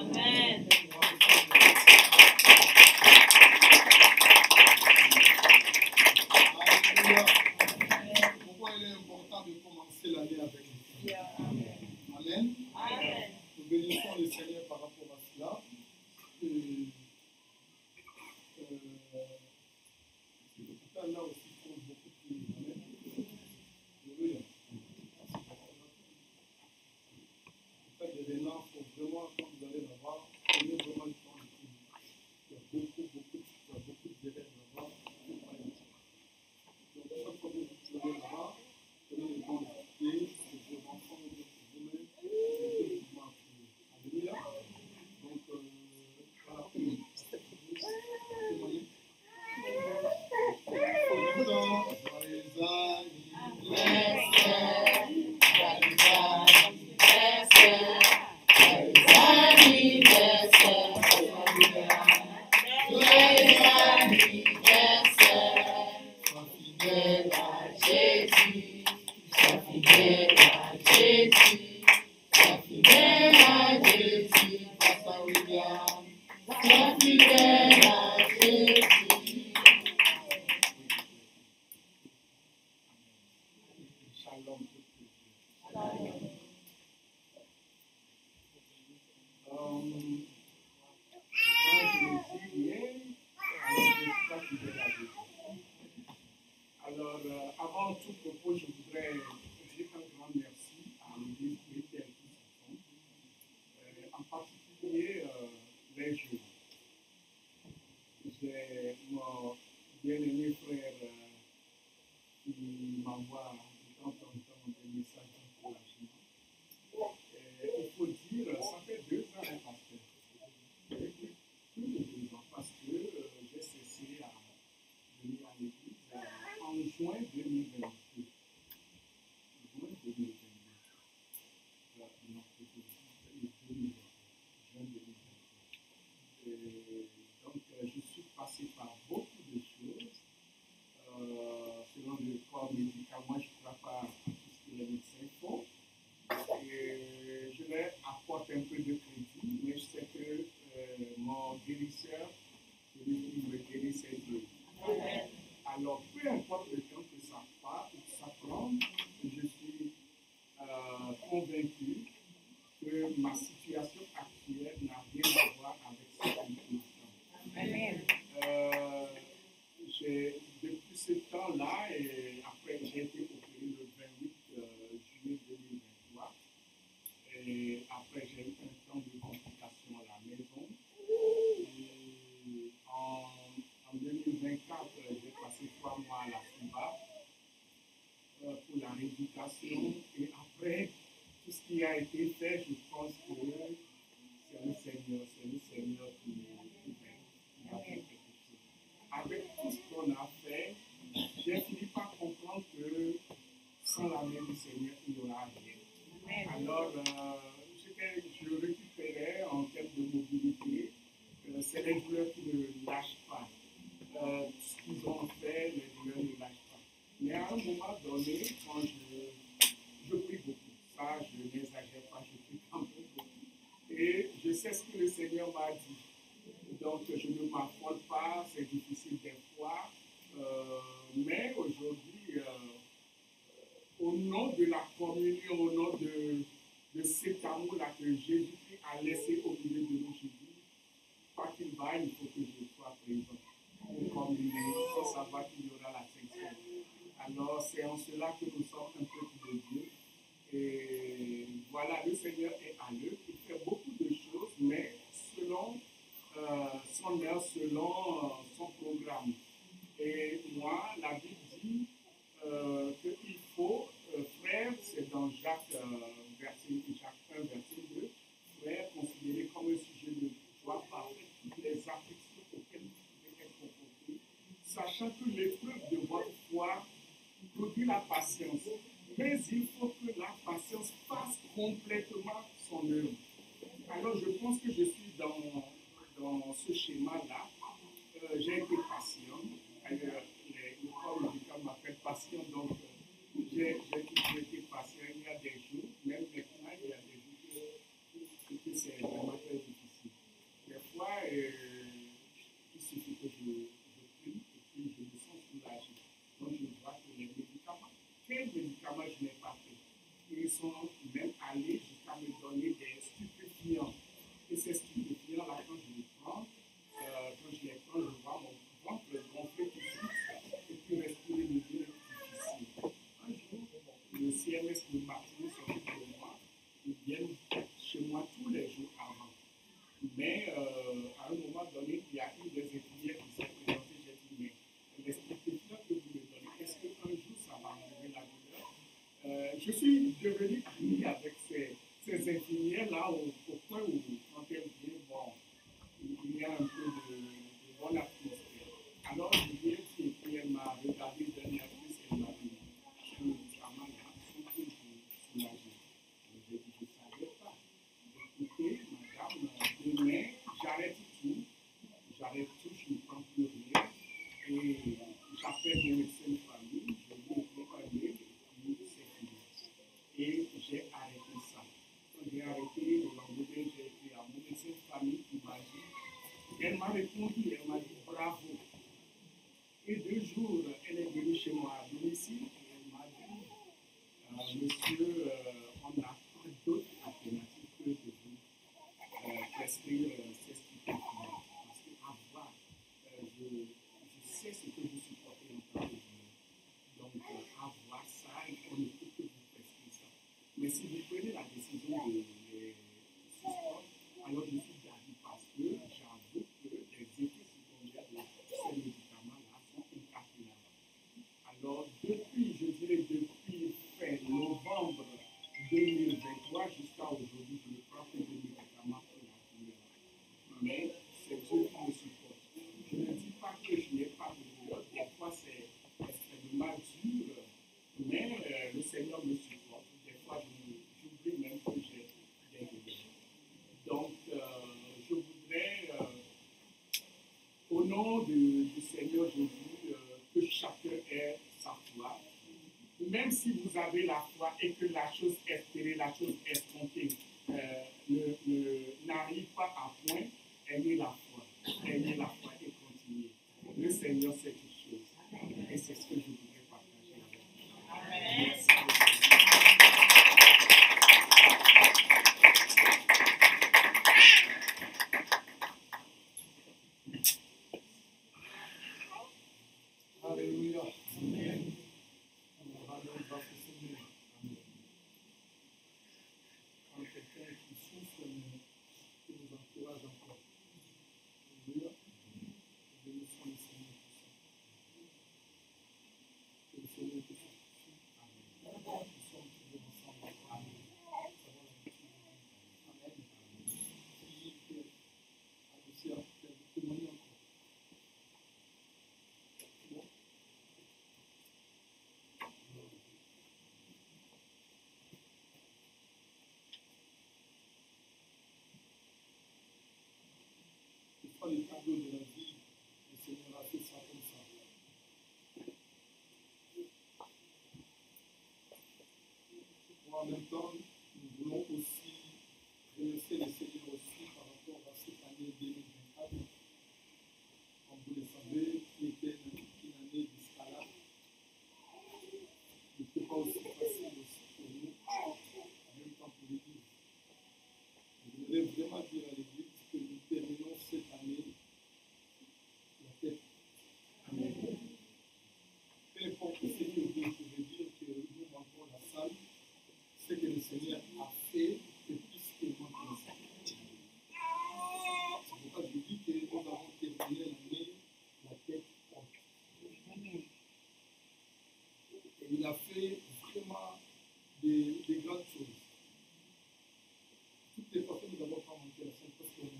Amen. Pourquoi il est important de commencer l'année avec lui? Amen. Amen. Amen. Nous bénissons le Seigneur par rapport à cela. Et, là aussi, il faut beaucoup de... Amen. Alléluia. Des éléments, il faut vraiment, quand vous allez là-bas, prenez vraiment le temps de prier. Il y a beaucoup d'élèves là-bas. Donc, chaque fois que vous allez là-bas, prenez le temps de prier, de vos enfants, de vous-même, et de vous prier. Alléluia. Donc, voilà. Témoignez. Alors, avant tout propos, je voudrais dire un grand merci à l'Église chrétienne qui s'en en particulier les jeunes. J'ai mon bien-aimé frère qui m'envoie de temps en temps des messages d'encouragement. Il faut dire, ça fait 2 ans, pasteur. Plus de 2 ans, parce que j'ai cessé à venir à l'église en juin 2022. Juin 2022. Non, c'était juin 2022. Donc, je suis passé par beaucoup de choses. Selon le corps médical, moi, je ne crois pas à tout ce que les médecins font. Et je leur apporte un peu de crédit, mais je sais que mon guérisseur, celui qui me guérit, c'est Dieu. Alors, peu importe le temps que ça prend, je suis convaincu que ma situation actuelle n'a rien à voir avec cette information. Depuis ce temps-là, et après j'ai été opéré le 28 juillet 2023, et après j'ai eu un temps de complications à la maison. Et en 2024, j'ai passé 3 mois à la SUBA pour la rééducation. Et après, tout ce qui a été fait, je pense que c'est le Seigneur qui a fait quelque chose. Avec tout ce qu'on a fait, j'ai fini par comprendre que sans la main du Seigneur, il n'y aura rien. Alors, je récupérais en termes de mobilité. C'est les douleurs qui ne lâchent pas. Ce qu'ils ont fait, les douleurs ne lâchent pas. Mais à un moment donné, quand je prie beaucoup, ça, je n'exagère pas, je prie quand même beaucoup. Et je sais ce que le Seigneur m'a dit. Donc, je ne m'affole pas, c'est difficile des fois. Mais aujourd'hui, au nom de la communion, au nom de cet amour-là que Jésus-Christ a laissé au milieu de nous, je dis, quoi qu'il vaille, il faut que je sois présent. Pour communier, sans savoir qu'il y aura la Sainte. Alors, c'est en cela que nous sommes un peuple de Dieu. Et voilà, le Seigneur est à l'œuvre. Il fait beaucoup de choses, mais selon son heure, selon son programme. Et moi, la Bible dit qu'il faut, frère, c'est dans Jacques 1, verset 2, frère, considéré comme un sujet de joie parfaite toutes les afflictions auxquelles vous pouvez être confrontés, sachant que l'épreuve de votre foi produit la patience. Mais il faut que la patience fasse complètement son œuvre. Alors, je pense que je suis dans ce schéma-là. J'ai été patient. D'ailleurs, le corps médical m'appelle patient, donc j'ai été patient. Il y a des jours, même maintenant, il y a des jours que c'est vraiment très difficile. nièce de matinée s'occupe de moi. Ils viennent chez moi tous les jours avant. Mais à un moment donné, il y a une des infirmières qui s'est présentée. J'ai dit, mais les spécifications que vous me donnez, est-ce qu'un jour ça va enlever la douleur? Je suis devenu ami avec ces infirmières-là au point où, quand elles viennent, bon, il y a un peu de bonne atmosphère. Alors, je viens et puis elle m'a regardé d'un air plus, elle m'a dit, ce médicament là, faut que je soulage. J'ai dit, je ne savais pas. Écoutez, madame, demain, j'arrête tout, je ne prends plus rien. Et j'appelle mon médecin de famille, je lui écris un mail, et puis c'est fini. Et j'ai arrêté ça. Quand j'ai arrêté, le lendemain, j'ai écrit à mon médecin de famille qui m'a dit, elle m'a répondu, elle m'a dit bravo. Et 2 jours, elle est venue chez moi à domicile et elle m'a dit, monsieur, on n'a pas d'autre alternative que de vous prescrire ces stupéfiants. Parce qu'avoir, je sais ce que vous supportez en tant que douleur. Donc, avoir ça, on ne peut que vous prescrire ça. Mais si vous prenez la décision de les suspendre, alors je suis d'avis parce que j'avoue que les effets secondaires de ces médicaments-là sont incalculables. Alors, je dirais depuis fin novembre 2023 jusqu'à aujourd'hui, je ne prends que des médicaments pour la douleur. Mais c'est Dieu qui me supporte. Je ne dis pas que je n'ai pas de douleur, des fois c'est extrêmement dur, mais le Seigneur me supporte. Des fois, j'oublie même que j'ai des douleurs. Donc, je voudrais, au nom du Seigneur Jésus, que chacun ait sa foi. Même si vous avez la foi et que la chose espérée, la chose escomptée n'arrive pas à point, ayez la foi. Ayez la foi et continuez. Le Seigneur sait toutes choses. Et c'est ce que je voudrais partager avec vous. Amen. Merci beaucoup. Alléluia. Amen. Quand quelqu'un qui souffre qui nous encourage encore. Alléluia. Bénissons le Seigneur pour ça. Que le Seigneur te fortifie. Amen. Nous sommes toujours ensemble. Amen. Amen. Qui peut annoncer à témoigner encore. Bon. Les tableaux de la vie, le Seigneur a fait ça comme ça. En même temps, nous voulons aussi remercier le Seigneur aussi par rapport à cette année 2024. Comme vous le savez, qui était une année d'escalade. Il n'était pas aussi facile aussi pour nous, en même temps pour l'Église. Je voudrais vraiment dire à l'Église que nous terminons cette année la tête. Amen. Peu importe ce que vous pouvez dire que nous manquons la salle, ce que le Seigneur a fait est plus que manque la salle. C'est pourquoi je dis que nous avons terminé l'année la tête haute. Et il a fait vraiment des grandes choses. Toutes les fois que nous n'avons pas manqué la salle parce qu'on est là.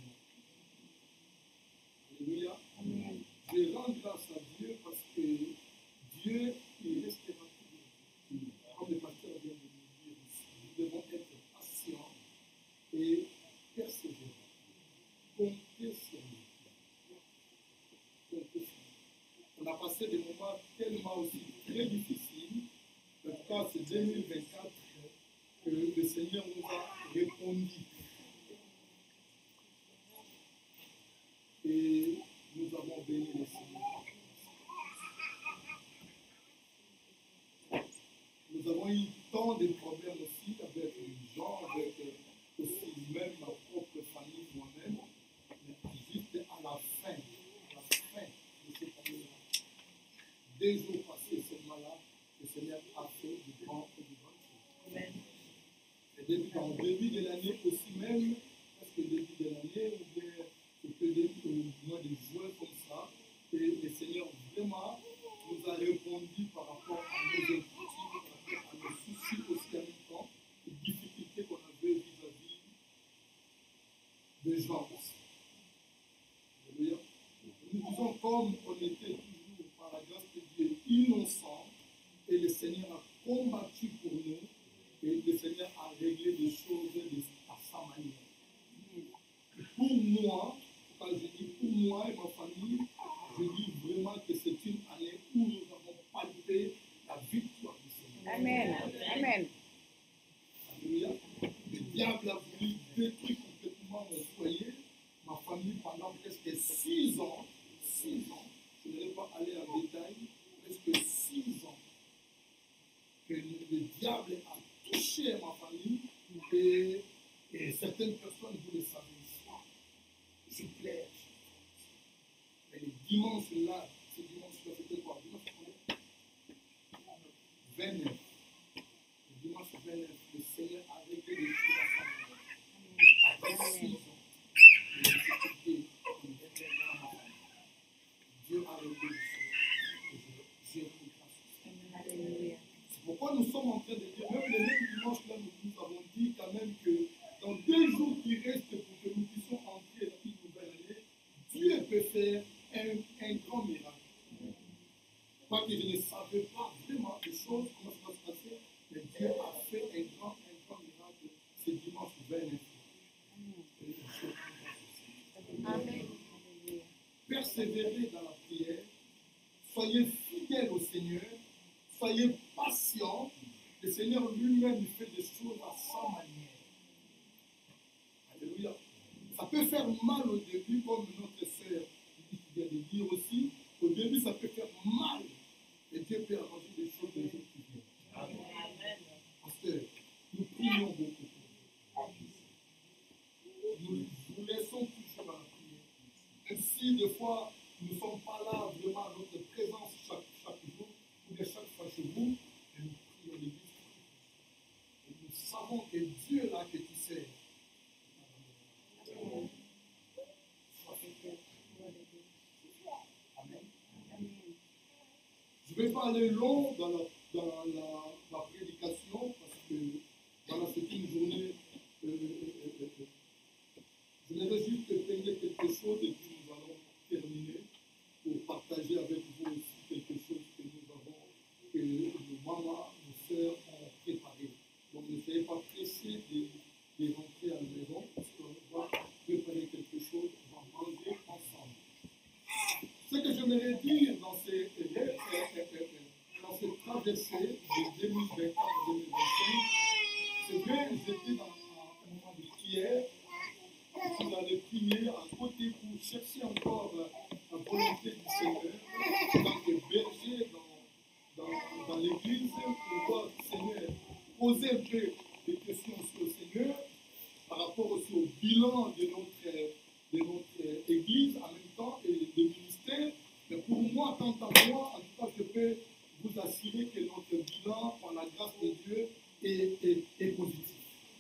Alléluia. Amen. Je rends grâce à Dieu parce que Dieu, il restera toujours. Comme le pasteur vient de nous dire ici, nous devons être patients et persévérants. Comptez sur nous. Comptez sur nous. On a passé des moments tellement aussi très difficiles. En tout cas, c'est 2024 que le Seigneur nous a répondu. Et nous avons béni le Seigneur. Nous avons eu tant de problèmes aussi avec les gens, avec aussi même ma propre famille, moi-même. Mais juste à la fin de cette année-là, 2 jours passés seulement là, le Seigneur a fait de grandes choses. Et en début de l'année aussi même, parce que début de l'année, ou bien peut-être au mois de juin comme ça, et le Seigneur vraiment nous a répondu par rapport à nos inquiétudes, à nos soucis aussi en même temps, les difficultés qu'on avait vis-à-vis des gens aussi. Alléluia. Nous disons comme on était toujours par la grâce de Dieu innocents, et le Seigneur a combattu pour nous, et le Seigneur a réglé les choses à sa manière. Et pour moi, quand je dis pour moi et ma famille, je dis vraiment que c'est une année où nous avons palpé la victoire du Seigneur. Amen. Amen. Alléluia. Le diable a voulu détruire complètement mon foyer, ma famille pendant presque 6 ans. 6 ans. Je ne vais pas aller en détail. Presque 6 ans. Que le diable a touché ma famille et certaines personnes, vous le savez ici. Je plaire. Mais le dimanche-là, ce dimanche-là, c'était quoi? Dimanche 29. Le dimanche 29, le Seigneur a réglé les choses à sa manière. Après 6 ans, de difficultés, Dieu a réglé les choses. Et j'ai pris grâce. Alléluia. C'est pourquoi nous sommes en train de dire, même le même dimanche là, nous avons dit quand même que dans 2 jours qui restent pour que nous puissions entrer dans une nouvelle année, Dieu peut faire un grand miracle. Moi que je ne savais pas vraiment les choses, comment ça va se passer, mais Dieu a fait un grand miracle ce dimanche 29. Amen. Persévérez dans la prière, soyez fidèles au Seigneur, soyez patients. Le Seigneur lui-même fait des choses à sa manière. Alléluia. Ça peut faire mal au début, comme notre sœur vient de dire aussi. Au début, ça peut faire mal. Et Dieu peut arranger des choses des jours qui viennent. Amen. Pasteur, nous prions beaucoup pour vous. Nous vous laissons toujours dans la prière. Même si des fois, nous ne sommes pas là vraiment à notre présence chaque jour, ou bien chaque fois chez vous, mais nous prions l'église. Et nous savons que Dieu là que tu sers. Amen. Je ne vais pas aller long dans la prédication parce que voilà, c'est une journée. Je voudrais juste tenir quelque chose et puis nous allons terminer pour partager avec vous aussi quelque chose que nous avons, que nos mamans, nos sœurs ont préparé. Donc ne soyez pas pressés de rentrer à la maison parce qu'on va préparer quelque chose, on va manger ensemble. Ce que j'aimerais dire dans cette traversée de 2024 à 2025, c'est que j'étais dans un moment de prière. Vous allez prier à côté pour chercher encore la volonté du Seigneur, en tant que berger dans l'église, pour voir le Seigneur poser un peu des questions sur le Seigneur, par rapport aussi au bilan de notre église en même temps et des ministères. Mais pour moi, quant à moi, en tout cas, je peux vous assurer que notre bilan, par la grâce de Dieu, est positif.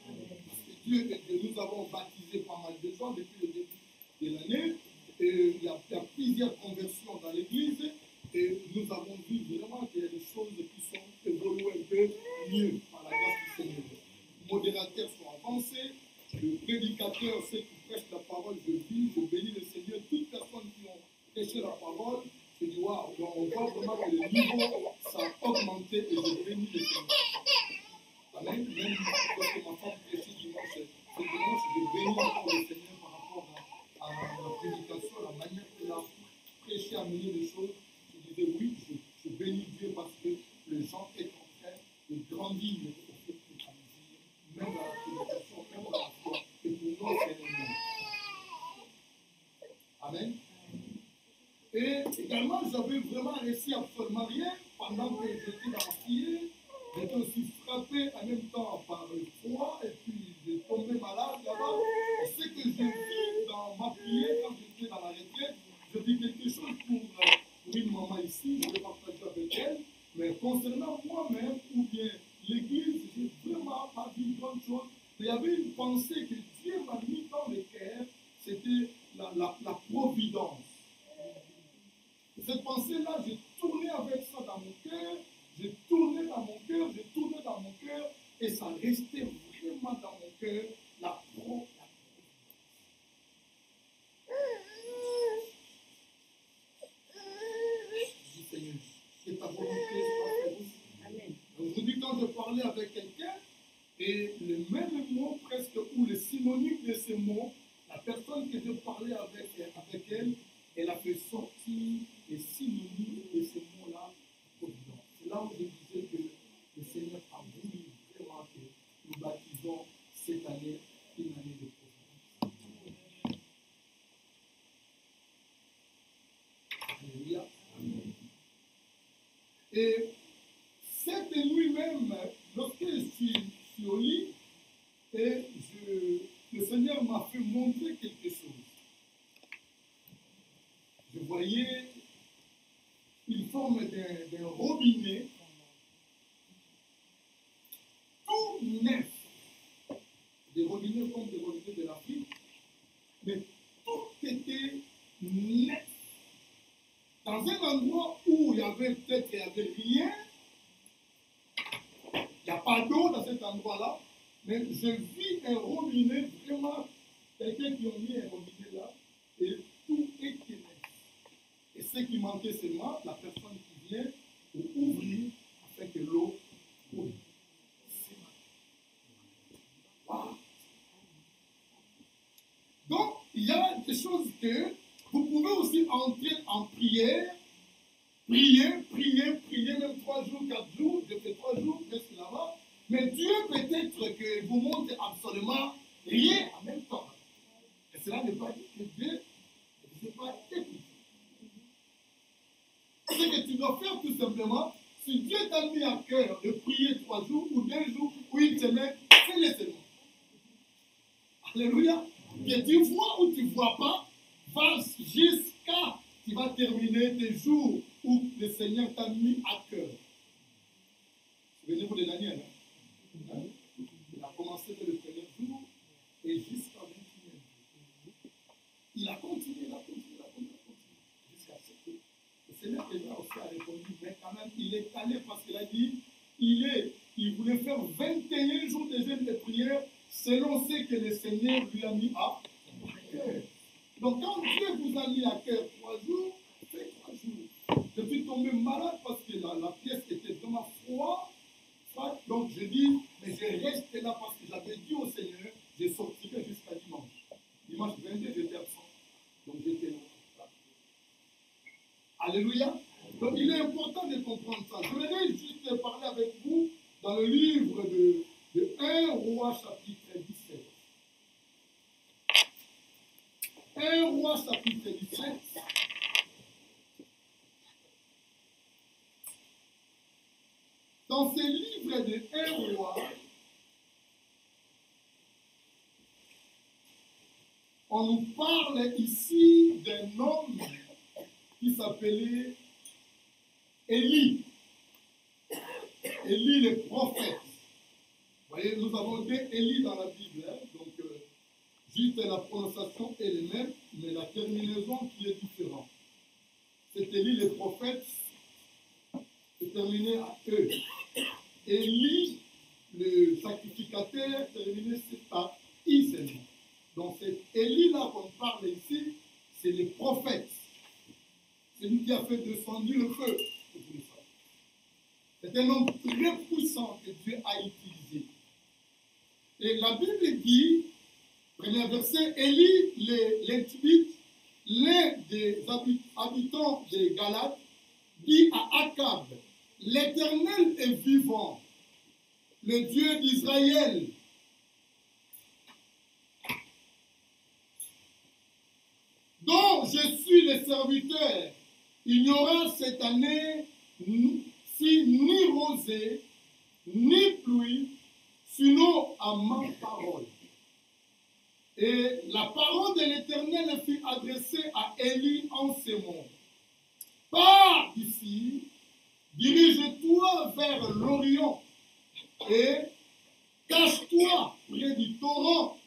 Parce que Dieu, nous avons baptisé pas mal de gens depuis le début de l'année. Et il y a plusieurs conversions dans l'église. Et nous avons vu vraiment qu'il y a des choses qui sont évoluées un peu mieux par la grâce du Seigneur. Les modérateurs sont avancés. Le prédicateur, ceux qui prêchent la parole, je bénis le Seigneur. Toutes les personnes qui ont prêché la parole, je dis waouh, on voit vraiment que le niveau, ça a augmenté et je bénis le Seigneur. Amen. Même lorsque ma femme prêchait dimanche, ce dimanche, je bénis encore le Seigneur par rapport à la prédication, la manière qu'il a prêché, amené les choses. Je disais oui, je bénis Dieu parce que les gens sont en train de grandir au fait de même dans la prédication, même dans la foi. Et pour nous, c'est un monde. Amen. Et également, j'avais vraiment réussi absolument rien pendant que j'étais dans la prière. J'étais aussi frappé en même temps par le froid et puis j'ai tombé malade là-bas. Et ce que j'ai vu dans ma prière quand j'étais dans la retraite, je dis quelque chose pour une maman ici, je vais partager avec elle, mais concernant moi-même ou bien l'église, j'ai vraiment pas vu grande chose. Mais il y avait une pensée que Dieu m'a mis dans le cœur, c'était la providence. Cette pensée-là, j'ai tourné avec ça dans mon cœur, j'ai tourné dans mon cœur, j'ai tourné dans mon cœur, et ça restait vraiment dans mon cœur, la providence. Je dis, Seigneur, que ta volonté soit faite. Amen. Aujourd'hui, quand je parlais avec quelqu'un, et le même mot presque, ou le synonyme de ce mot, la personne que je parlais avec elle, elle a fait sortir les synonymes de ce mot-là, providence. C'est là où je disais que le Seigneur a voulu vraiment que nous baptisons cette année une année de providence. Alléluia. Et cette nuit même, lorsque je suis au lit, et le Seigneur m'a fait montrer quelque chose. Je voyais une forme d'un robinet tout neuf. Des robinets comme des robinets de l'Afrique, mais tout était neuf. Dans un endroit où il y avait rien, il n'y a pas d'eau dans cet endroit-là, mais je vis un robinet, vraiment, quelqu'un qui a mis un robinet là, et tout était neuf. Et ce qui manquait seulement, la personne qui vient pour ouvrir afin que l'eau coule. Wow. Donc, il y a des choses que vous pouvez aussi entrer en prière, prier, même 3 jours, 4 jours, je fais 3 jours, presque là-bas. Mais Dieu peut-être que vous montre absolument rien en même temps. Et cela ne veut pas dire que Dieu ne veut pas écouter. Ce que tu dois faire tout simplement, si Dieu t'a mis à cœur de prier 3 jours, ou 2 jours, ou 1 semaine, fais-le seulement. Alléluia. Que tu vois ou tu ne vois pas, va jusqu'à tu vas terminer tes jours où le Seigneur t'a mis à cœur. Souvenez-vous de Daniel. Hein? Il a commencé dès le premier jour et jusqu'à 21e jour. Il a continué, jusqu'à ce que le Seigneur déjà aussi a répondu, mais quand même, il est allé parce qu'il a dit, il voulait faire 21 jours de jeûne de prière selon ce que le Seigneur lui a mis à cœur. Donc quand Dieu vous a mis à cœur 3 jours, faites 3 jours. Je suis tombé malade parce que la pièce était vraiment froide. Donc je dis, mais je reste là parce que j'avais dit au Seigneur, je sortirai jusqu'à dimanche. Dimanche 22, j'étais absent. Donc j'étais là. Alléluia. Donc il est important de comprendre ça. Je voudrais juste parler avec vous dans le livre de 1 Roi chapitre 17. 1 Roi chapitre 17. Dans ce livre de 1 Roi, on nous parle ici d'un homme qui s'appelait Élie. Élie le prophète. Vous voyez, nous avons 2 Élie dans la Bible, hein? Donc juste la prononciation est la même, mais la terminaison qui est différente. C'est Élie le prophète, c'est terminé à E. Élie, le sacrificateur, terminé à I seulement. Donc cet Élie-là qu'on parle ici, c'est le prophète. C'est lui qui a fait descendre le feu. C'est un homme très puissant que Dieu a utilisé. Et la Bible dit, premier verset, Élie l'Intimite, l'un des habitants de Galate, dit à Akab, l'Éternel est vivant, le Dieu d'Israël, dont je suis le serviteur. Il n'y aura cette année ni rosée, ni pluie, sinon à ma parole. Et la parole de l'Éternel fut adressée à Élie en ces mots. Pars d'ici, dirige-toi vers l'Orient, et cache-toi près du torrent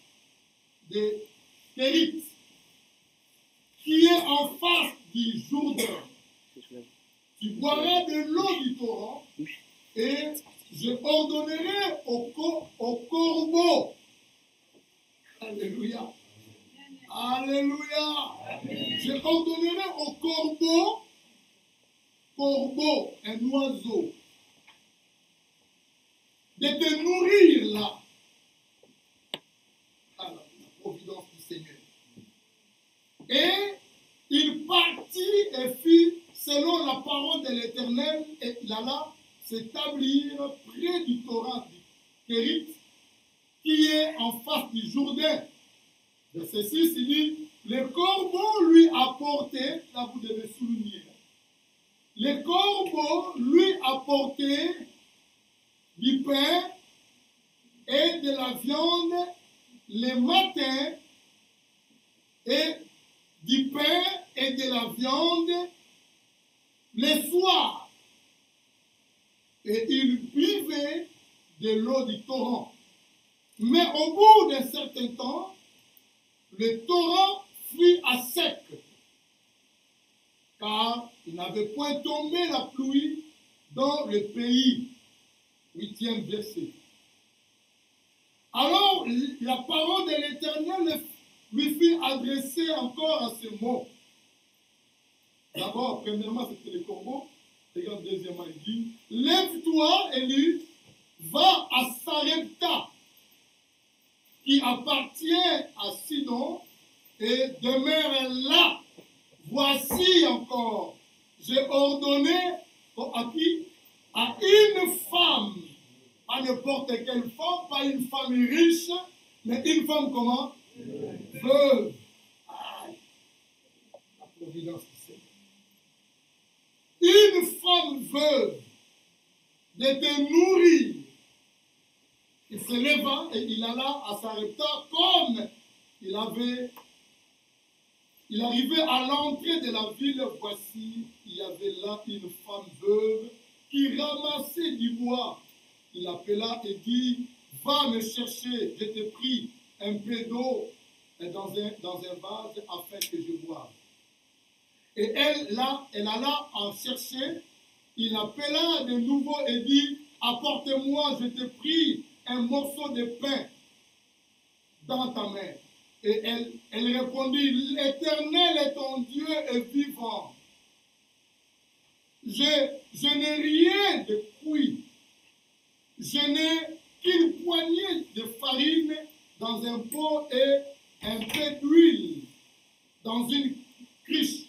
de Kérit, qui est en face du Jourdain. Tu boiras de l'eau du torrent et je ordonnerai au corbeau. Alléluia. Alléluia. Je ordonnerai au corbeau, un oiseau, de te nourrir là. Alors, la providence du Seigneur. Et il partit et fit selon la parole de l'Éternel, et il alla s'établir près du torrent du Kérit, qui est en face du Jourdain. Verset 6, il dit, le corbeau lui apportait, là vous devez souligner, le corbeau lui apportait du pain et de la viande le matin, et du pain et de la viande le soir. Et il buvait de l'eau du torrent. Mais au bout d'un certain temps, le torrent fut à sec, car il n'avait point tombé la pluie dans le pays. 8e verset. Alors, la parole de l'Éternel lui fit adresser encore à ce mot. D'abord, premièrement, c'était le corbeau. Regarde, deuxièmement, il dit, lève-toi, Élie, va à Sarepta, qui appartient à Sidon, et demeure là. Voici encore, j'ai ordonné à qui? À une femme, pas n'importe quelle femme, pas une femme riche, mais une femme comment? Veuve. La providence du Seigneur. Une femme veuve de te nourrir. Il se leva et il alla à Sarepta comme il arrivait à l'entrée de la ville. Voici, il y avait là une femme veuve qui ramassait du bois. Il appela et dit, va me chercher, je te prie, un peu d'eau dans un vase afin que je boive. Et elle alla en chercher. Il appela de nouveau et dit, apporte-moi, je te prie, un morceau de pain dans ta main. Et elle répondit, l'Éternel est ton Dieu est vivant. Je n'ai rien de cuit. Je n'ai qu'une poignée de farine dans un pot et un peu d'huile dans une cruche.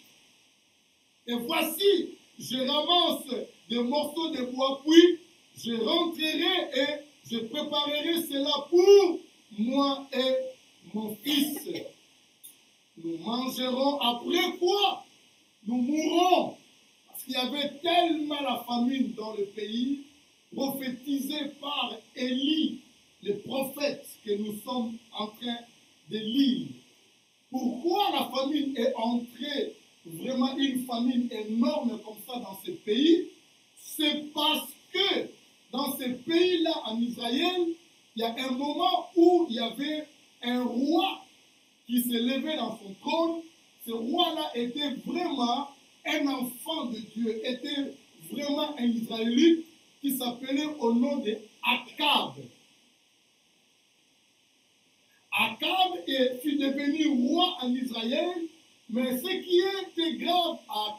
Et voici, je ramasse des morceaux de bois, puis je rentrerai et je préparerai cela pour moi et mon fils. Nous mangerons, après quoi nous mourrons. Parce qu'il y avait tellement la famine dans le pays, prophétisé par Élie, le prophète que nous sommes en train de lire. Pourquoi la famine est entrée, vraiment une famine énorme comme ça dans ce pays? C'est parce que dans ce pays-là, en Israël, il y a un moment où il y avait un roi qui se levait dans son trône. Ce roi-là était vraiment un enfant de Dieu, était vraiment un Israélite qui s'appelait au nom de Akab. Akab fut devenu roi en Israël, mais ce qui était grave à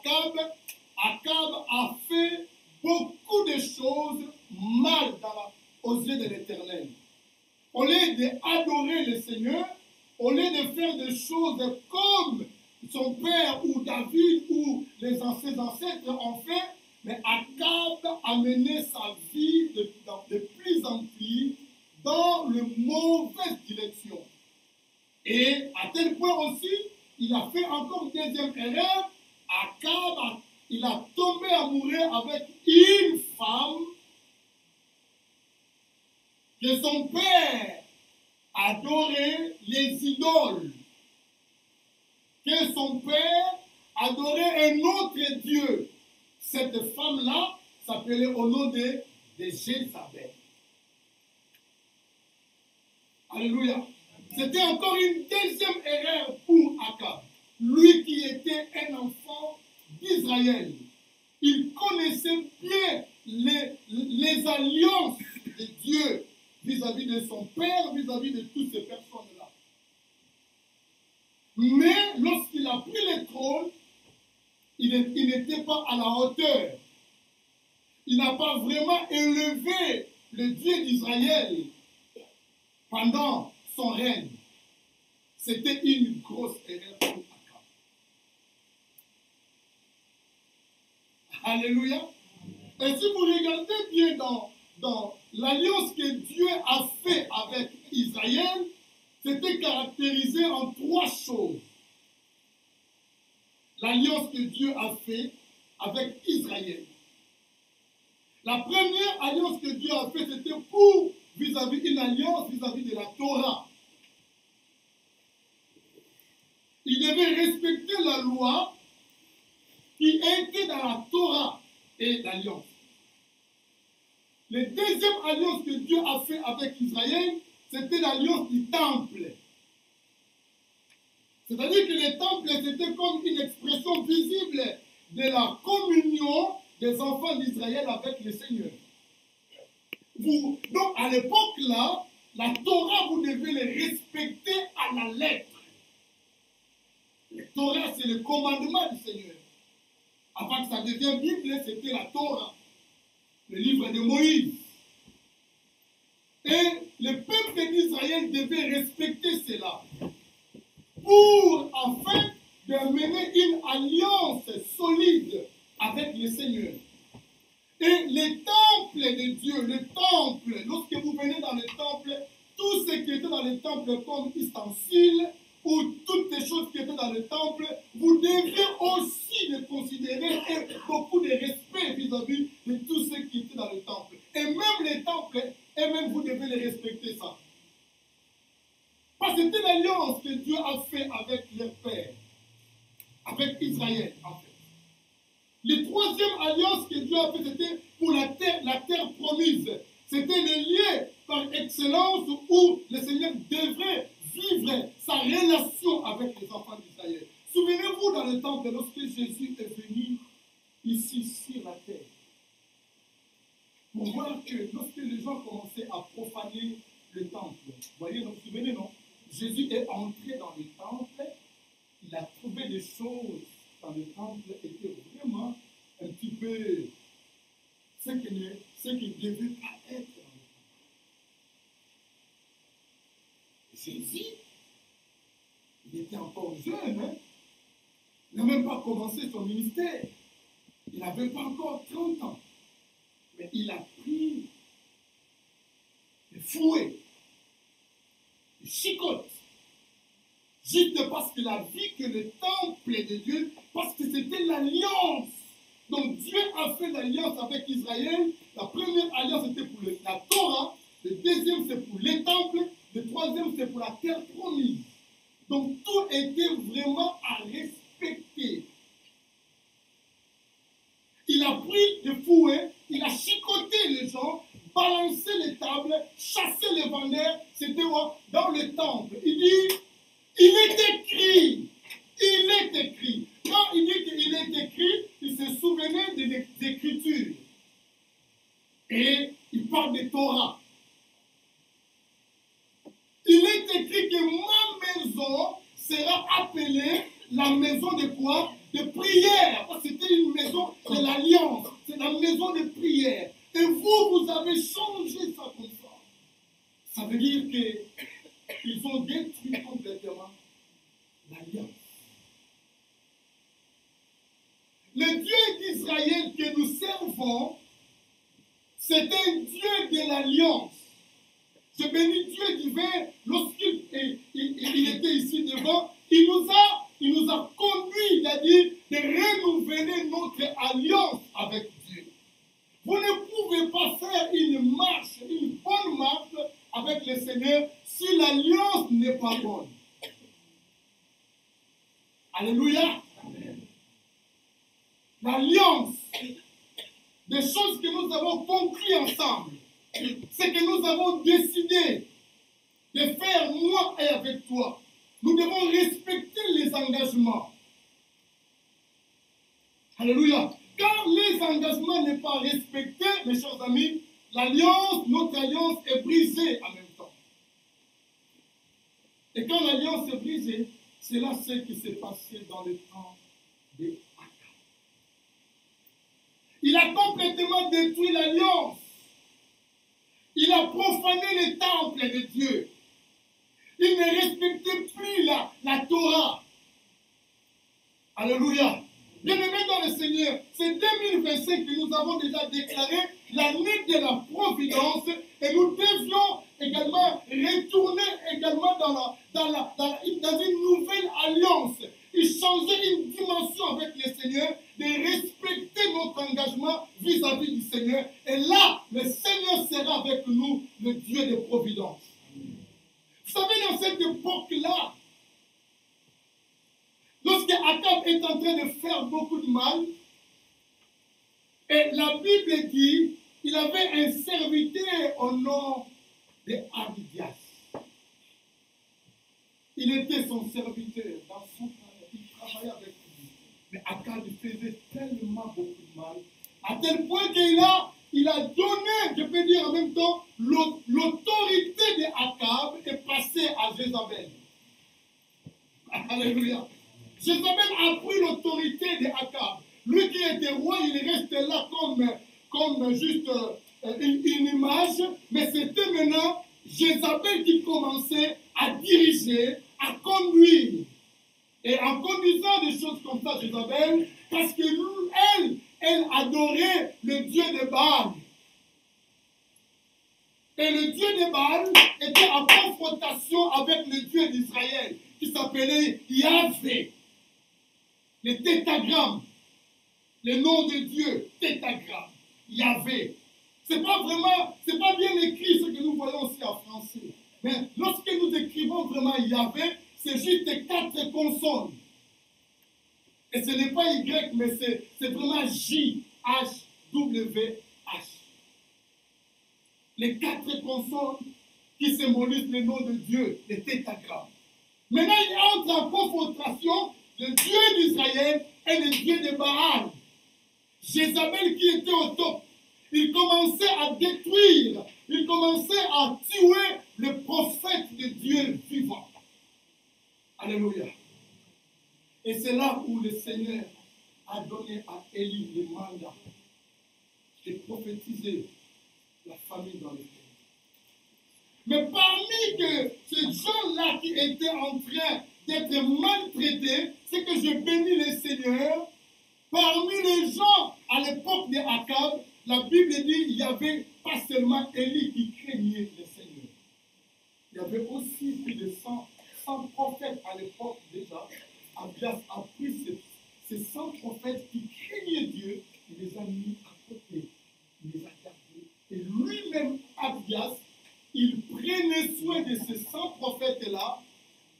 Akab a fait beaucoup de choses mal aux yeux de l'Éternel. Au lieu d'adorer le Seigneur, au lieu de faire des choses comme son père ou David ou ses ancêtres ont fait, mais Akab a mené sa vie de plus en plus dans une mauvaise direction. Et à tel point aussi, il a fait encore une deuxième erreur. Akab, il a tombé amoureux avec une femme que son père adorait les idoles, que son père adorait un autre Dieu. Cette femme-là s'appelait au nom de Jézabel. Alléluia. C'était encore une deuxième erreur pour Akab. Lui qui était un enfant d'Israël. Il connaissait bien les alliances de Dieu vis-à-vis de son père, vis-à-vis de toutes ces personnes-là. Mais lorsqu'il a pris le trône, il n'était pas à la hauteur. Il n'a pas vraiment élevé le Dieu d'Israël pendant son règne. C'était une grosse erreur pour Akab. Alléluia. Et si vous regardez bien dans l'alliance que Dieu a fait avec Israël, c'était caractérisé en trois choses. L'alliance que Dieu a fait avec Israël. La première alliance que Dieu a faite, c'était pour vis-à-vis une alliance vis-à-vis de la Torah. Il devait respecter la loi qui était dans la Torah et l'alliance. La deuxième alliance que Dieu a fait avec Israël, c'était l'alliance du temple. C'est-à-dire que le temple, c'était comme une expression visible de la communion des enfants d'Israël avec le Seigneur. Donc, à l'époque-là, la Torah, vous devez le respecter à la lettre. La Torah, c'est le commandement du Seigneur. Avant que ça devienne Bible, c'était la Torah, le livre de Moïse. Et le peuple d'Israël devait respecter cela pour, afin de mener une alliance solide avec le Seigneur. Et le temple de Dieu, le temple, lorsque vous venez dans le temple, tout ce qui était dans le temple comme ustensiles, ou toutes les choses qui étaient dans le temple, vous devez aussi les considérer et beaucoup de respect vis-à-vis de tout ce qui était dans le temple. Et même les temples, et même vous devez les respecter ça. Parce que c'était l'alliance que Dieu a fait avec leur père, avec Israël en fait. La troisième alliance que Dieu a fait, c'était pour la terre promise. C'était le lieu par excellence où le Seigneur devrait vivre sa relation avec les enfants d'Israël. Souvenez-vous dans le temple, lorsque Jésus est venu ici sur la terre, pour voir que lorsque les gens commençaient à profaner le temple, vous voyez, donc, vous vous souvenez, non? Jésus est entré dans le temple, il a trouvé des choses dans le temple qui étaient vraiment un petit peu ce qui ne devait pas être dans le temple. Jésus, il était encore jeune, hein? Il n'a même pas commencé son ministère. Il n'avait pas encore 30 ans. Mais il a pris des fouets, des chicottes, juste parce qu'il a vu que le temple de Dieu, parce que c'était l'alliance. Donc Dieu a fait l'alliance avec Israël. La première alliance c'était pour la Torah, le deuxième c'est pour les temples, le troisième c'est pour la terre promise. Donc tout était vraiment à respecter. Il a pris des fouets, il a chicoté les gens, balancé les tables, chassé les vendeurs. C'était dans le temple. Il dit, il est écrit. Quand il dit qu'il est écrit, il se souvenait des Écritures. Et il parle de Torah. Il est écrit que ma maison sera appelée la maison de quoi? De prière. Parce que c'était une maison de l'alliance. C'est la maison de prière. Et vous avez changé ça comme ça. Ça veut dire qu'ils ont détruit complètement l'alliance. Le Dieu d'Israël que nous servons, c'est un Dieu de l'alliance. Ce béni Dieu divin, lorsqu'il était ici devant, il nous a conduits, c'est-à-dire de renouveler notre alliance avec Dieu. Vous ne pouvez pas faire une bonne marche avec le Seigneur si l'alliance n'est pas bonne. Alléluia. Amen. L'alliance, des choses que nous avons conclues ensemble, c'est que nous avons décidé de faire moi et avec toi. Nous devons respecter les engagements. Alléluia. Quand les engagements n'est pas respectés, mes chers amis, l'alliance, notre alliance est brisée en même temps. Et quand l'alliance est brisée, c'est là ce qui s'est passé dans le temps de Akab. Il a complètement détruit l'alliance. Il a profané les temples de Dieu. Il ne respectait plus la Torah. Alléluia. Bien-aimés dans le Seigneur, c'est 2025 que nous avons déjà déclaré l'année de la providence et nous devions également retourner également dans une nouvelle alliance et changer une dimension avec le Seigneur, de respecter notre engagement vis-à-vis du Seigneur. Et là, le Seigneur sera avec nous, le Dieu de providence. Vous savez, dans cette époque-là, lorsque Akab est en train de faire beaucoup de mal, et la Bible dit, il avait un serviteur au nom de Abdias. Il était son serviteur dans son travail, il travaillait avec lui. Mais Akab faisait tellement beaucoup de mal, à tel point qu'il a donné, je peux dire en même temps, l'autorité de Akab est passée à Jézabel. Alléluia. Jézabel a pris l'autorité de Akab. Lui qui était roi, il restait là comme juste une image, mais c'était maintenant Jézabel qui commençait à diriger, à conduire. Et en conduisant des choses comme ça, Jézabel, parce qu'elle adorait le Dieu de Baal. Et le Dieu de Baal était en confrontation avec le Dieu d'Israël, qui s'appelait Yahvé. Le tétagramme, le nom de Dieu, tétagramme, Yahvé. C'est pas bien écrit ce que nous voyons aussi en français. Mais lorsque nous écrivons vraiment Yahvé, c'est juste 4 consonnes. Et ce n'est pas Y, mais c'est vraiment J, H, W, H. Les 4 consonnes qui symbolisent le nom de Dieu, le tétagramme. Maintenant, il entre en confrontation le Dieu d'Israël et le Dieu de Baal. Jézabel qui était au top. Il commençait à détruire, il commençait à tuer le prophète de Dieu vivant. Alléluia. Et c'est là où le Seigneur a donné à Élie le mandat de prophétiser la famille dans le pays. Mais parmi ces gens-là qui étaient en train d'être maltraités, c'est que je bénis le Seigneur. Parmi les gens à l'époque de Akab, la Bible dit qu'il n'y avait pas seulement Élie qui craignait le Seigneur. Il y avait aussi plus de 100 prophètes à l'époque déjà. Abdias a pris ces 100 prophètes qui craignaient Dieu, il les a mis à côté, il les a gardés. Et lui-même, Abdias, il prenait soin de ces 100 prophètes-là,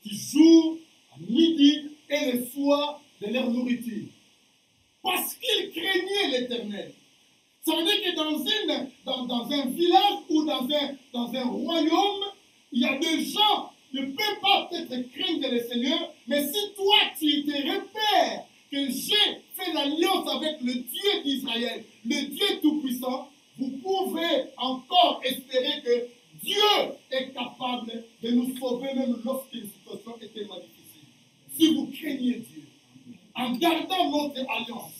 du jour, à midi et le soir, de leur nourriture. Parce qu'il craignait l'Éternel. Ça veut dire que dans un village ou dans un royaume, il y a des gens qui ne peuvent pas peut-être craindre le Seigneur, mais si toi tu te repères que j'ai fait l'alliance avec le Dieu d'Israël, le Dieu Tout-Puissant, vous pouvez encore espérer que Dieu est capable de nous sauver même lorsqu'une situation est tellement difficile. Si vous craignez Dieu, en gardant notre alliance.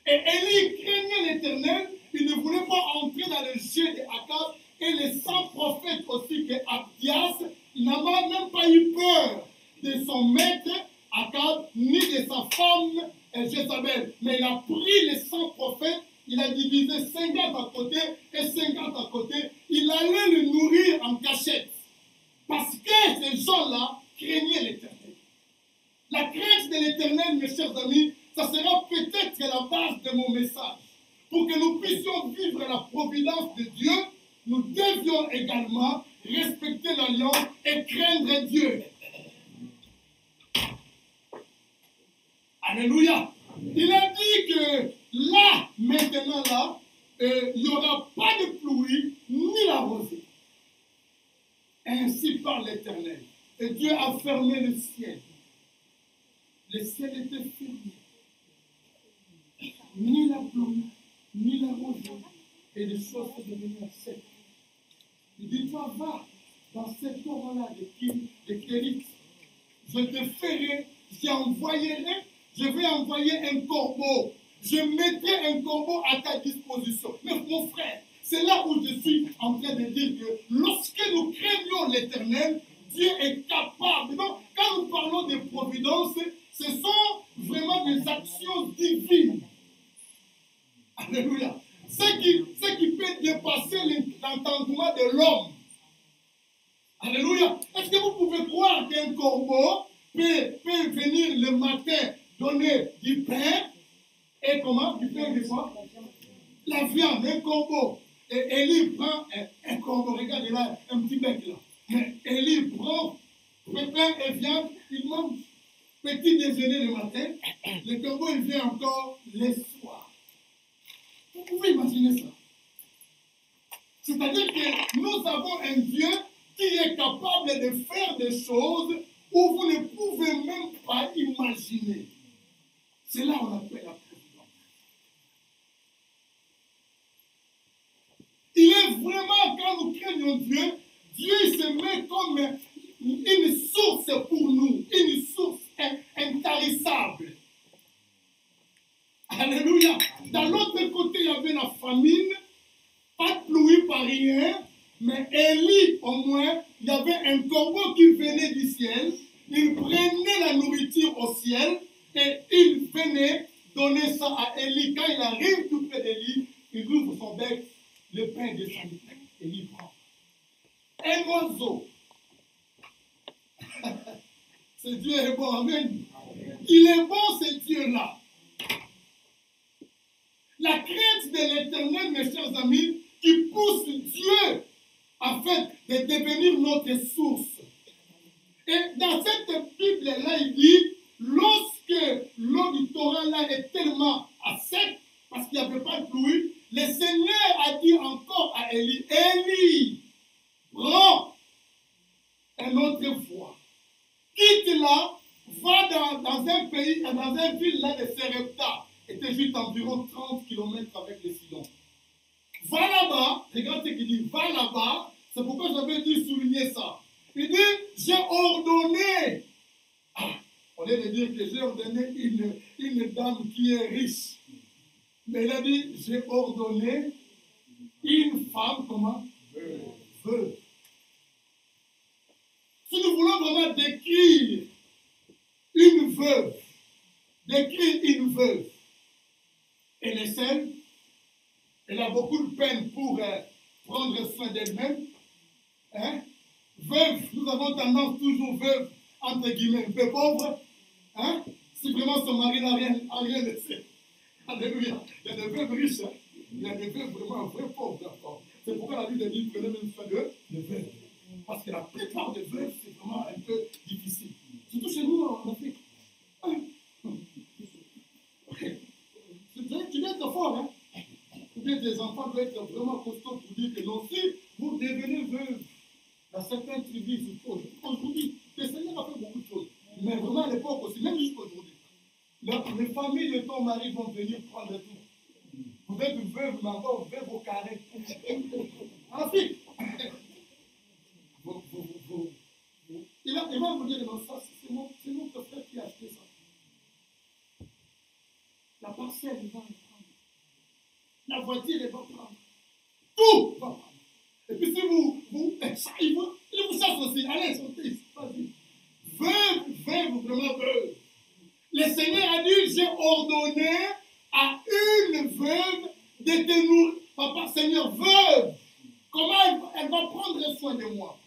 Et Élie craignait l'Éternel, il ne voulait pas entrer dans le jeu d'Akab, et les 100 prophètes aussi que Abdias, il n'a même pas eu peur de son maître Akab, ni de sa femme Jézabel. Mais il a pris les 100 prophètes, il a divisé 50 à côté et 50 à côté. Il allait le nourrir en cachette. Parce que ces gens-là craignaient l'Éternel. La crainte de l'Éternel, mes chers amis, ça sera peut-être la base de mon message. Pour que nous puissions vivre la providence de Dieu, nous devions également respecter l'alliance et craindre Dieu. Alléluia. Il a dit que là, maintenant, là, il n'y aura pas de pluie ni la rosée. Ainsi parle l'Éternel. Et Dieu a fermé le ciel. Le ciel était fermé. Ni la pluie, ni la rosée, et les choses sont devenues secs. Il dit, toi, va dans cet torrent-là de Kérit. Je te ferai, je vais envoyer un corbeau. Je mettrai un corbeau à ta disposition. Mais mon frère, c'est là où je suis en train de dire que lorsque nous craignons l'Éternel, Dieu est capable. Donc, quand nous parlons de providence, ce sont vraiment des actions divines. Alléluia. Ce qui peut dépasser l'entendement de l'homme. Alléluia. Est-ce que vous pouvez croire qu'un corbeau peut venir le matin donner du pain et comment? Du pain de quoi? La viande, un corbeau. Et Élie prend un corbeau. Regardez là, un petit bec là. Mais Élie prend le pain et viande, il mange. Petit déjeuner le matin, le corbeau il vient encore le soir. Vous pouvez imaginer ça. C'est-à-dire que nous avons un Dieu qui est capable de faire des choses où vous ne pouvez même pas imaginer. C'est là qu'on appelle la providence. Il est vraiment, quand nous craignons Dieu, Dieu se met comme une source pour nous, une source intarissable. Alléluia. Dans l'autre côté, il y avait la famine, pas de pluie, pas rien, mais Élie, au moins, il y avait un corbeau qui venait du ciel, il prenait la nourriture au ciel et il venait donner ça à Élie. Quand il arrive tout près d'Élie, il ouvre son bec, le pain descend du pain, Élie prend. Un oiseau. Ce Dieu est bon, amen. Il est bon, ce Dieu-là. La crainte de l'Éternel, mes chers amis, qui pousse Dieu afin de devenir notre source. Et dans cette Bible-là, il dit, lorsque l'eau du torrent-là est tellement à sec, parce qu'il n'y avait pas de pluie, le Seigneur a dit encore à Élie, Élie, prends une autre voie. Quitte là, va dans un pays, dans une ville là de Sarepta, était juste environ 30 km avec les Sidon. Va là-bas, regarde ce qu'il dit, va là-bas, c'est pourquoi j'avais dû souligner ça. Il dit, j'ai ordonné, au lieu de dire que j'ai ordonné une dame qui est riche, mais il a dit, j'ai ordonné une femme, comment? Veuve. Si nous voulons vraiment décrire une veuve, elle est seule, elle a beaucoup de peine pour prendre soin d'elle-même. Hein? Veuve, nous avons tendance toujours veuve, entre guillemets, un peu pauvre. Hein? Si vraiment son mari n'a rien laissé. Alléluia. Il y a des veuves riches, hein? Il y a des veuves vraiment vrais pauvres. C'est pourquoi la Bible dit prenez même soin de veuves. Parce que la plupart des veuves, c'est vraiment un peu difficile. Surtout chez nous en Afrique. Hein? Tu dois être fort, hein? Ou bien des enfants doivent être vraiment costauds pour dire que non, si vous devenez veuve dans certaines tribus, aujourd'hui, le Seigneur a fait beaucoup de choses. Mais vraiment à l'époque aussi, même jusqu'aujourd'hui, les familles de ton mari vont venir prendre tout. Vous êtes veuve, mais encore veuve au carré. En Afrique. Il va vous dire, non, ça, c'est notre frère qui a acheté ça. La parcelle, il va le prendre. La voiture, il va prendre. Tout va prendre. Et puis si il vous chasse aussi. Allez, sortez, vas-y. Veuve, vraiment veuve. Le Seigneur a dit, j'ai ordonné à une veuve de te nourrir. Papa, Seigneur, veuve, comment elle va prendre soin de moi?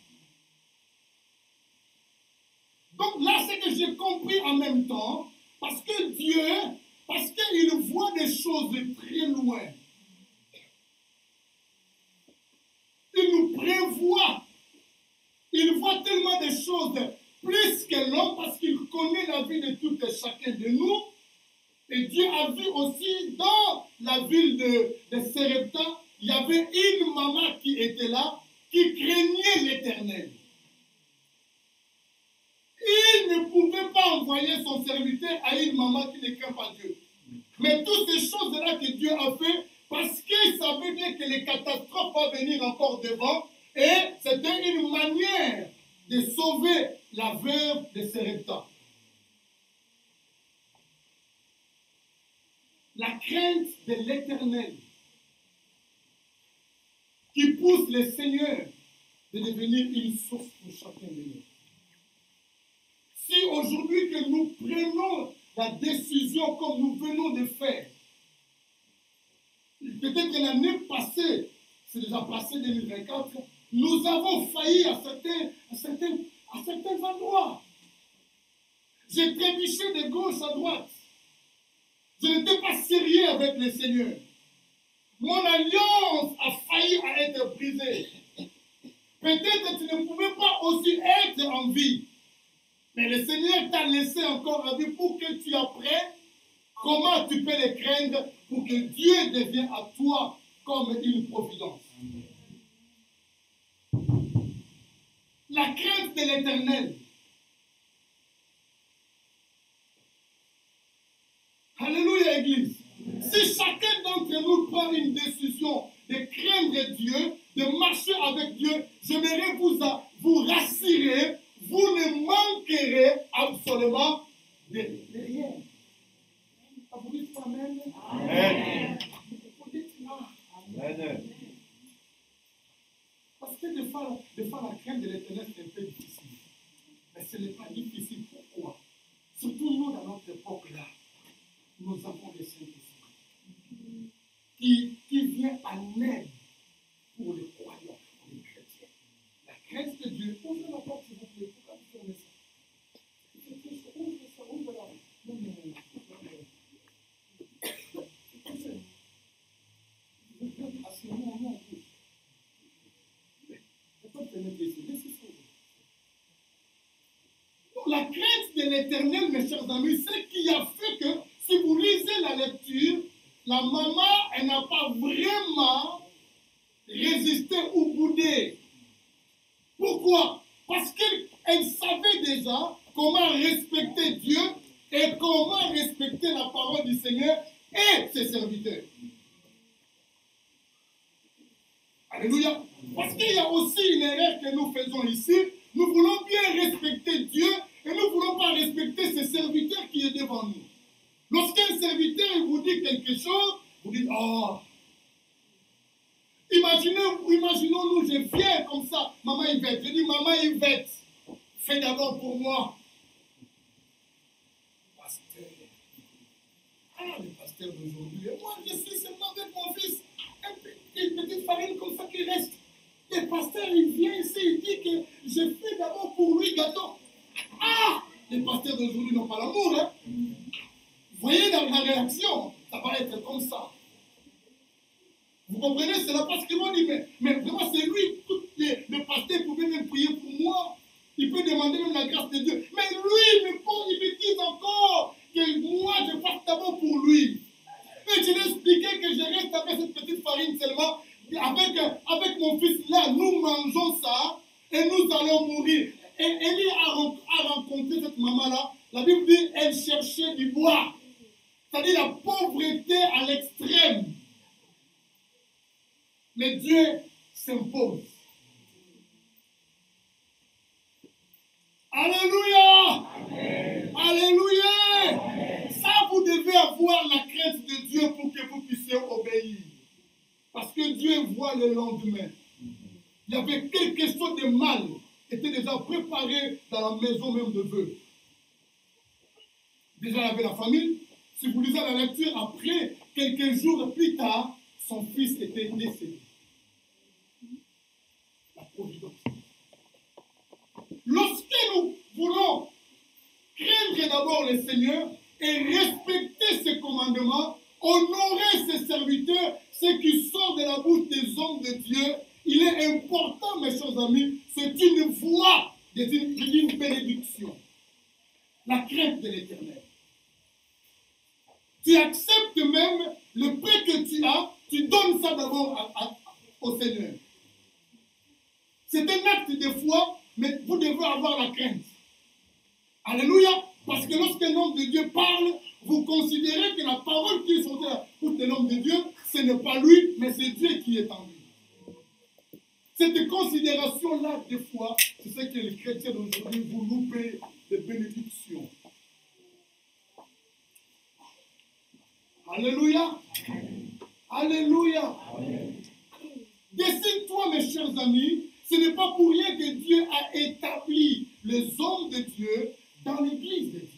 Donc là, c'est que j'ai compris en même temps, parce que Dieu, parce qu'il voit des choses très loin. Il nous prévoit. Il voit tellement de choses plus que l'homme, parce qu'il connaît la vie de tout et chacun de nous. Et Dieu a vu aussi dans la ville de Sarepta, il y avait une maman qui était là, qui craignait l'Éternel. à une maman qui ne craint pas Dieu. Mais toutes ces choses-là que Dieu a fait, parce qu'il savait bien que les catastrophes vont venir encore devant, et c'était une manière de sauver la veuve de Sarepta. La crainte de l'Éternel qui pousse le Seigneur de devenir une source pour chacun de nous. Si aujourd'hui que nous prenons la décision comme nous venons de faire, peut-être que l'année passée, c'est déjà passé 2024, nous avons failli à certains endroits. J'ai trébuché de gauche à droite. Je n'étais pas sérieux avec le Seigneur. Mon alliance a failli à être brisée. Peut-être que tu ne pouvais pas aussi être en vie. Mais le Seigneur t'a laissé encore en vie pour que tu apprennes comment tu peux le craindre pour que Dieu devienne à toi comme une providence. La crainte de l'Éternel. Alléluia, Église. Si chacun d'entre nous prend une décision de craindre Dieu, de marcher avec Dieu, j'aimerais vous rassurer, vous ne manquerez absolument de rien. Vous dites Amen. Amen. Vous dites là. Amen. Parce que des fois, la crainte de l'Éternel, c'est un peu difficile. Mais ce n'est pas difficile. Pourquoi? Surtout nous, dans notre époque-là, nous avons le Saint-Esprit qui vient en aide pour les croyants, pour les chrétiens. La crainte de Dieu, ouvrez la porte, s'il vous plaît. Pourquoi vous fermez ça? Ouvre la. Non. Asseyez-moi, non, la crainte de l'Éternel, mes chers amis, c'est ce qui a fait que, si vous lisez la lecture, la maman, elle n'a pas vraiment résisté ou boudé. Pourquoi? Parce qu'elle savait déjà comment respecter Dieu et comment respecter la parole du Seigneur et ses serviteurs. Alléluia. Parce qu'il y a aussi une erreur que nous faisons ici. Nous voulons bien respecter Dieu et nous ne voulons pas respecter ses serviteurs qui est devant nous. Lorsqu'un serviteur vous dit quelque chose, vous dites, oh, imaginons-nous, je viens comme ça, maman Yvette. Je dis, maman Yvette, fais d'abord pour moi. Pasteur. Ah, le pasteur d'aujourd'hui. Moi, je suis seulement avec mon fils. Une petite farine comme ça qui reste. Le pasteur, il vient ici, il dit que je fais d'abord pour lui gâteau. Ah! Les pasteurs d'aujourd'hui n'ont pas l'amour, hein? Vous voyez dans la réaction, ça va être comme ça. Vous comprenez? C'est là parce qu'ils m'ont dit, mais vraiment, c'est lui, tous les pasteurs pouvaient même prier pour moi. Il peut demander même la grâce de Dieu. Mais lui, il me dit encore que moi, je passe d'abord pour lui. Et je lui ai expliqué que je reste avec cette petite farine seulement. Avec mon fils là, nous mangeons ça et nous allons mourir. Et Élie a rencontré cette maman-là. La Bible dit elle cherchait du bois. C'est-à-dire la pauvreté à l'extrême. Mais Dieu s'impose. Alléluia! Amen. Alléluia! Amen. Ça, vous devez avoir la crainte de Dieu pour que vous puissiez obéir. Parce que Dieu voit le lendemain. Il y avait quelque chose de mal qui était déjà préparé dans la maison même de vœux. Déjà, il y avait la famille. Si vous lisez la lecture, après, quelques jours plus tard, son fils était décédé. La providence. Lorsque nous voulons craindre d'abord le Seigneur et respecter ses commandements, honorer ses serviteurs, ce qui sort de la bouche des hommes de Dieu, il est important, mes chers amis, c'est une voie d'une bénédiction. La crainte de l'Éternel. Tu acceptes même le peu que tu as, tu donnes ça d'abord au Seigneur. C'est un acte de foi, mais vous devez avoir la crainte. Alléluia. Parce que lorsqu'un homme de Dieu parle, vous considérez que la parole qui est sortie de la bouche de l'homme de Dieu, ce n'est pas lui, mais c'est Dieu qui est en lui. Cette considération-là, des fois, c'est ce que les chrétiens d'aujourd'hui, vous loupez des bénédictions. Alléluia. Alléluia. Décide-toi, mes chers amis, ce n'est pas pour rien que Dieu a établi les hommes de Dieu dans l'église de Dieu.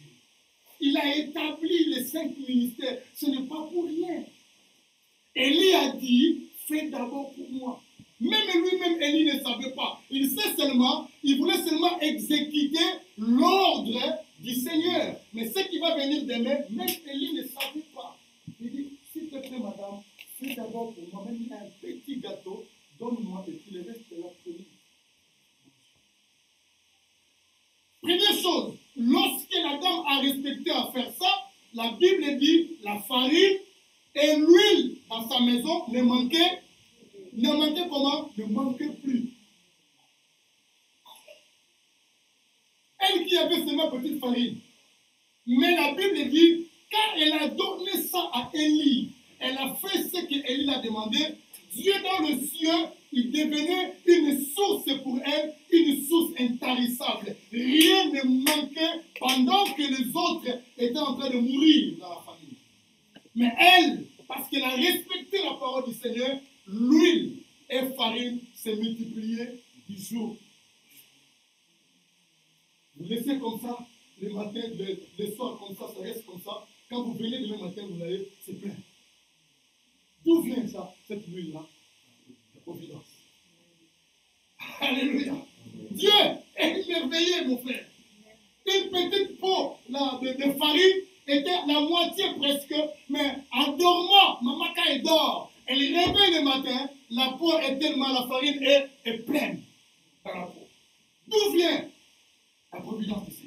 Il a établi les 5 ministères. Ce n'est pas pour rien. Élie a dit, fais d'abord pour moi. Même lui-même, Élie ne savait pas. Il voulait seulement exécuter l'ordre du Seigneur. Mais ce qui va venir demain, même Élie ne savait pas. Il dit, s'il te plaît, madame, fais d'abord pour moi. Même un petit gâteau, donne-moi et puis le reste de la folie. Première chose, lorsque la dame a respecté à faire ça, la Bible dit la farine et l'huile dans sa maison ne manquaient comment? Ne manquaient plus. Elle qui avait seulement petite farine. Mais la Bible dit, quand elle a donné ça à Élie, elle a fait ce qu'Élie a demandé, Dieu dans le ciel, il devenait une source pour elle, une source intarissable. Rien ne manquait pendant que les autres étaient en train de mourir dans la famille. Mais elle, parce qu'elle a respecté la parole du Seigneur, l'huile et farine s'est multipliée du jour. Vous laissez comme ça, le matin, le soir comme ça reste comme ça. Quand vous venez demain matin, vous l'avez, c'est plein. D'où vient ça, cette huile-là? La providence. Alléluia. Dieu est merveilleux, mon frère. Une petite pot de farine était la moitié presque, mais en dormant, maman quand elle dort, elle réveille le matin, la peau est tellement, la farine est pleine dans la peau. D'où vient la providence ici?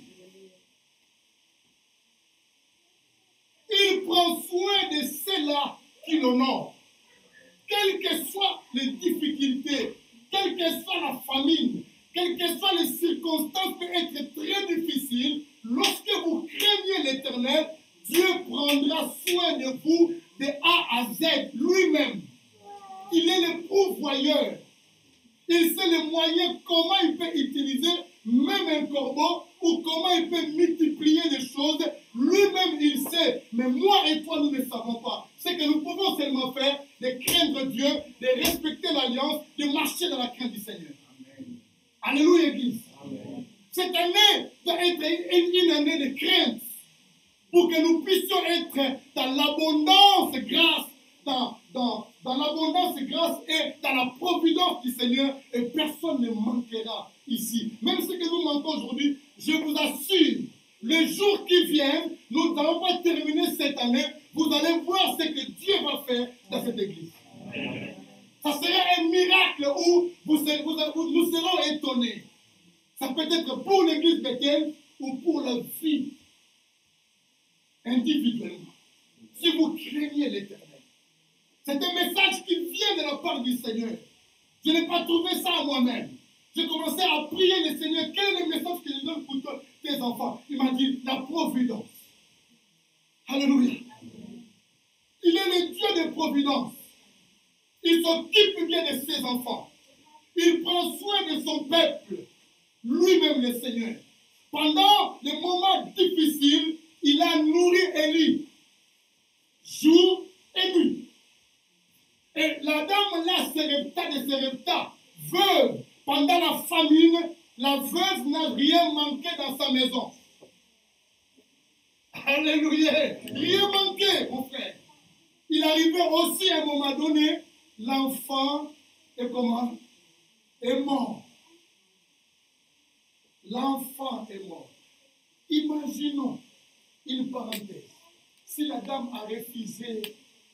Il prend soin de ceux-là qui l'honorent. Quelles que soient les difficultés, quelle que soit la famine, quelles que soient les circonstances peuvent être très difficiles, lorsque vous craignez l'Éternel, Dieu prendra soin de vous de A à Z lui-même. Il est le pourvoyeur. Il sait les moyens, comment il peut utiliser même un corbeau ou comment il peut multiplier les choses. Lui-même, il sait. Mais moi et toi, nous ne savons pas. Ce que nous pouvons seulement faire, de craindre Dieu, de respecter l'alliance, de marcher dans la crainte du Seigneur. Amen. Alléluia, Église. Amen. Cette année doit être une année de crainte pour que nous puissions être dans l'abondance grâce, dans l'abondance grâce et dans la providence du Seigneur, et personne ne manquera ici. Même ce que nous manquons aujourd'hui, je vous assure, les jours qui viennent, nous n'allons pas terminer cette année, vous allez voir ce que Dieu va faire dans cette église. Ça sera un miracle où nous serons étonnés. Ça peut être pour l'église Bethel ou pour la vie individuellement. Si vous craignez l'Éternel. C'est un message qui vient de la part du Seigneur. Je n'ai pas trouvé ça à moi-même. J'ai commencé à prier le Seigneur. Quel est le message que je donne pour tes enfants? Il m'a dit la providence. Alléluia. Il est le Dieu de providence. Il s'occupe bien de ses enfants. Il prend soin de son peuple. Lui-même le Seigneur. Pendant les moments difficiles, il a nourri Élie. Jour et nuit. Et la dame là, Sérepta, veuve, pendant la famine, la veuve n'a rien manqué dans sa maison. Alléluia. Rien manqué, mon frère. Il arrivait aussi à un moment donné, l'enfant est comment? Est mort. L'enfant est mort. Imaginons une parenthèse. Si la dame a refusé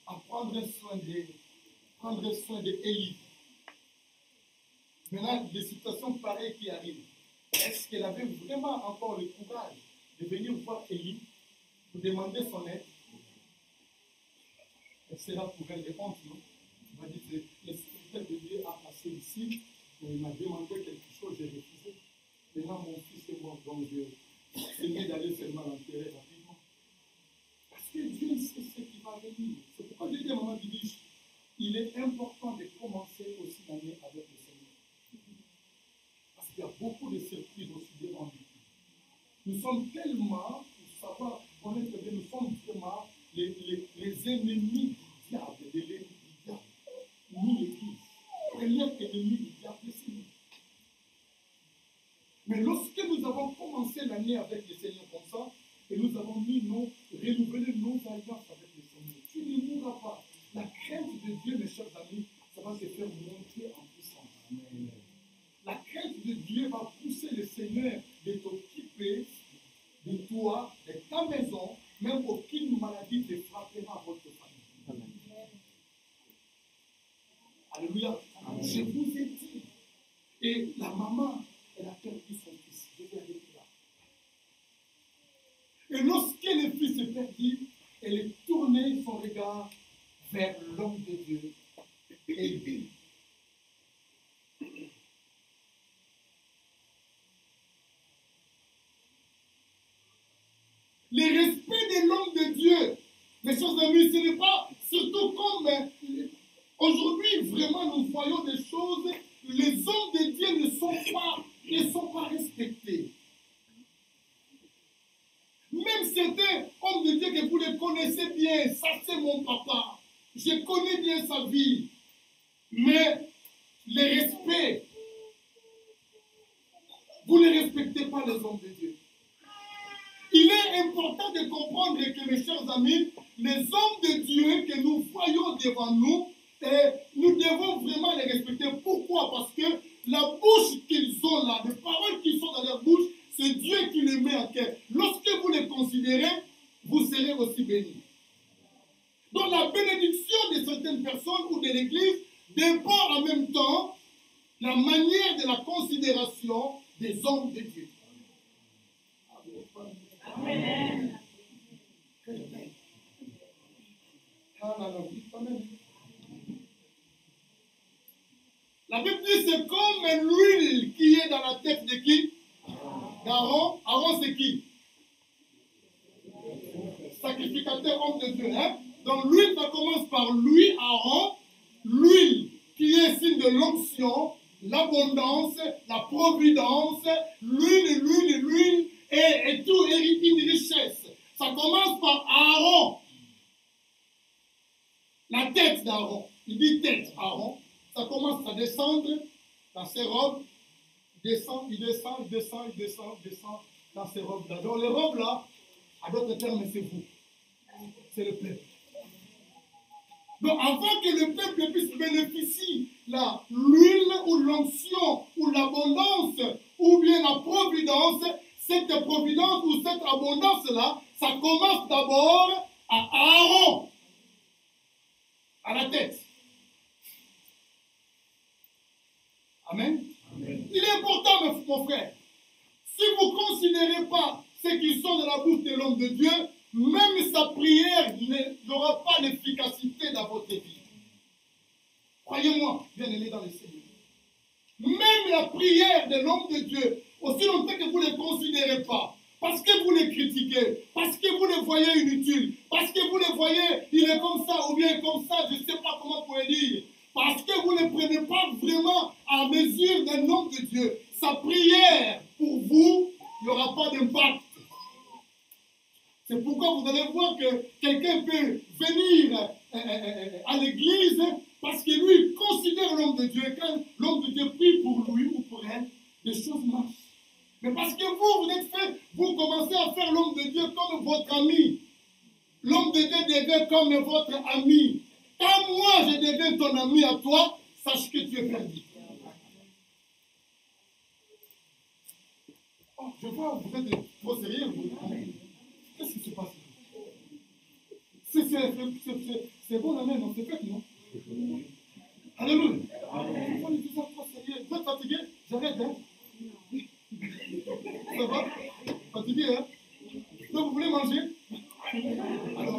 à prendre soin de Élie. Maintenant, des situations pareilles qui arrivent. Est-ce qu'elle avait vraiment encore le courage de venir voir Élie pour demander son aide? Elle sera pour elle répondre, non? Il m'a dit que le secrétaire de Dieu a passé ici, mais il m'a demandé quelque chose, j'ai refusé. Maintenant, mon fils est mort, donc je suis d'aller seulement en ennemi du diable, c'est nous. Mais lorsque nous avons commencé l'année avec le Seigneur comme ça, et nous avons renouvelé nos alliances avec le Seigneur, tu ne mourras pas. La crainte de Dieu, mes chers amis, ça va te faire monter en puissance. Amen. La crainte de Dieu va pousser le Seigneur de t'occuper de toi, de ta maison, même aucune maladie ne frappera votre famille. Amen. Alléluia. Amen. Je vous ai dit. Et la maman, elle a perdu son fils. Je vais aller là. Et lorsque le fils est perdu, elle est tournée son regard vers l'homme de Dieu. Et le respect de l'homme de Dieu, mes chers amis, ce n'est pas, surtout comme aujourd'hui, vraiment, nous voyons des choses, les hommes de Dieu ne sont pas respectés. Même certains hommes de Dieu que vous les connaissez bien, ça c'est mon papa, je connais bien sa vie, mais le respect, vous ne respectez pas les hommes de Dieu. Il est important de comprendre que, mes chers amis, les hommes de Dieu que nous voyons devant nous, nous devons vraiment les respecter. Pourquoi? Parce que la bouche qu'ils ont là, les paroles qui sont dans leur bouche, c'est Dieu qui les met en cœur. Lorsque vous les considérez, vous serez aussi bénis. Donc la bénédiction de certaines personnes ou de l'Église dépend en même temps la manière de la considération des hommes de Dieu. Amen. La Bible dit c'est comme l'huile qui est dans la tête de qui? D'Aaron. Aaron c'est qui? Sacrificateur, homme de Dieu. Hein? Donc l'huile, ça commence par lui, Aaron. L'huile qui est signe de l'onction, l'abondance, la providence. L'huile. Et tout est une richesse. Ça commence par Aaron. La tête d'Aaron. Il dit tête, Aaron. Ça commence à descendre dans ses robes. Il descend dans ses robes là. Donc les robes là, à d'autres termes, c'est vous. C'est le peuple. Donc avant que le peuple puisse bénéficier l'huile ou l'onction ou l'abondance ou bien la providence, cette providence ou cette abondance-là, ça commence d'abord à Aaron, à la tête. Amen. Amen. Il est important, mon frère, si vous ne considérez pas ceux qui sont dans la bouche de l'homme de Dieu, même sa prière n'aura pas d'efficacité dans votre vie. Croyez-moi, bien-aimés dans le Seigneur. Même la prière de l'homme de Dieu, aussi longtemps que vous ne les considérez pas, parce que vous les critiquez, parce que vous les voyez inutiles, parce que vous les voyez, il est comme ça ou bien comme ça, je ne sais pas comment vous pouvez dire, parce que vous ne prenez pas vraiment à mesure d'un homme de Dieu, sa prière pour vous, il n'y aura pas d'impact. C'est pourquoi vous allez voir que quelqu'un peut venir à l'église parce que lui considère l'homme de Dieu. Et quand l'homme de Dieu prie pour lui ou pour elle, les choses marchent. Mais parce que vous commencez à faire l'homme de Dieu comme votre ami. L'homme de Dieu devient comme votre ami. Quand moi je deviens ton ami à toi, sache que tu es perdu. Oh, je vois, vous êtes trop sérieux, vous. Qu'est-ce qui se passe? C'est bon, amen, on s'est fait, non? Alléluia. Vous êtes fatigué? J'arrête, hein? Ça va? Fatigué, hein? Donc vous voulez manger? Alors,